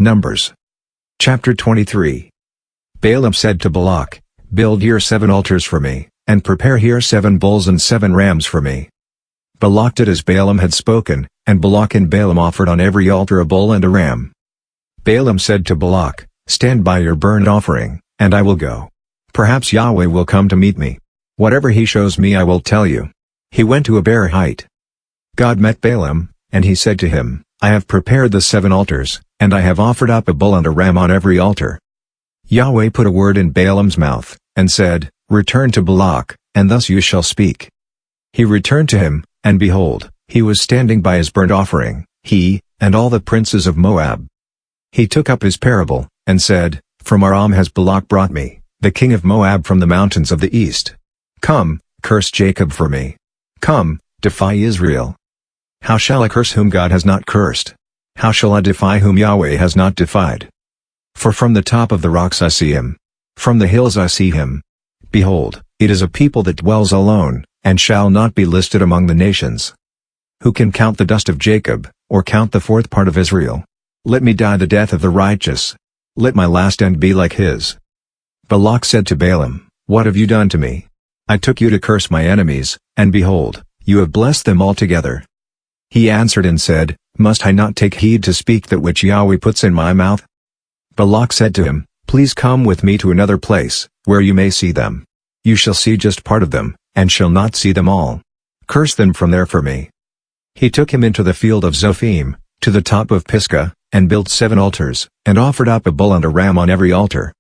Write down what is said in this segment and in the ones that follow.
Numbers. Chapter 23. Balaam said to Balak, "Build here 7 altars for me, and prepare here 7 bulls and 7 rams for me." Balak did as Balaam had spoken, and Balak and Balaam offered on every altar a bull and a ram. Balaam said to Balak, "Stand by your burnt offering, and I will go. Perhaps Yahweh will come to meet me. Whatever he shows me I will tell you." He went to a bare height. God met Balaam, and he said to him, "I have prepared the 7 altars, and I have offered up a bull and a ram on every altar." Yahweh put a word in Balaam's mouth, and said, "Return to Balak, and thus you shall speak." He returned to him, and behold, he was standing by his burnt offering, he, and all the princes of Moab. He took up his parable, and said, "From Aram has Balak brought me, the king of Moab from the mountains of the east. Come, curse Jacob for me. Come, defy Israel. How shall I curse whom God has not cursed? How shall I defy whom Yahweh has not defied? For from the top of the rocks I see him. From the hills I see him. Behold, it is a people that dwells alone, and shall not be listed among the nations. Who can count the dust of Jacob, or count the 4th part of Israel? Let me die the death of the righteous. Let my last end be like his." Balak said to Balaam, "What have you done to me? I took you to curse my enemies, and behold, you have blessed them altogether." He answered and said, "Must I not take heed to speak that which Yahweh puts in my mouth?" Balak said to him, "Please come with me to another place, where you may see them. You shall see just part of them, and shall not see them all. Curse them from there for me." He took him into the field of Zophim, to the top of Pisgah, and built 7 altars, and offered up a bull and a ram on every altar.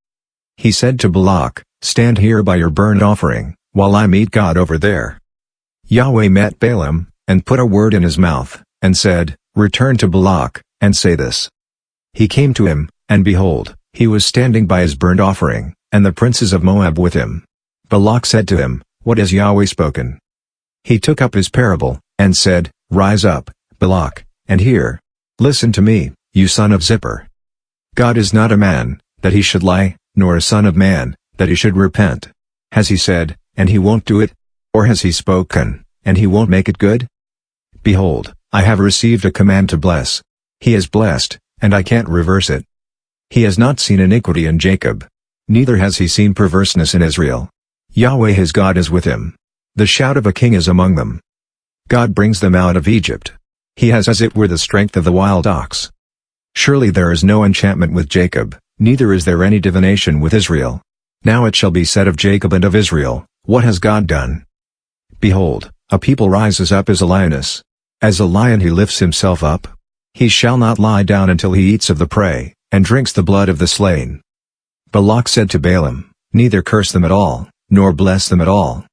He said to Balak, "Stand here by your burnt offering, while I meet God over there." Yahweh met Balaam, and put a word in his mouth, and said, "Return to Balak, and say this." He came to him, and behold, he was standing by his burnt offering, and the princes of Moab with him. Balak said to him, "What has Yahweh spoken?" He took up his parable, and said, "Rise up, Balak, and hear. Listen to me, you son of Zippor. God is not a man, that he should lie, nor a son of man, that he should repent. Has he said, and he won't do it? Or has he spoken, and he won't make it good? Behold, I have received a command to bless. He has blessed, and I can't reverse it. He has not seen iniquity in Jacob. Neither has he seen perverseness in Israel. Yahweh his God is with him. The shout of a king is among them. God brings them out of Egypt. He has as it were the strength of the wild ox. Surely there is no enchantment with Jacob, neither is there any divination with Israel. Now it shall be said of Jacob and of Israel, What has God done? Behold, a people rises up as a lioness. As a lion he lifts himself up. He shall not lie down until he eats of the prey, and drinks the blood of the slain." Balak said to Balaam, "Neither curse them at all, nor bless them at all."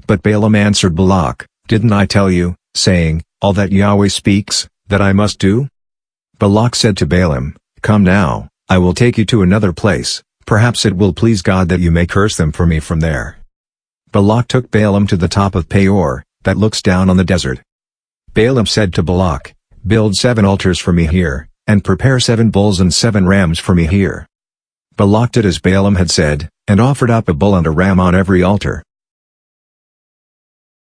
But Balaam answered Balak, "Didn't I tell you, saying, all that Yahweh speaks, that I must do?" Balak said to Balaam, "Come now, I will take you to another place, perhaps it will please God that you may curse them for me from there." Balak took Balaam to the top of Peor, that looks down on the desert. Balaam said to Balak, "Build 7 altars for me here, and prepare 7 bulls and 7 rams for me here." Balak did as Balaam had said, and offered up a bull and a ram on every altar.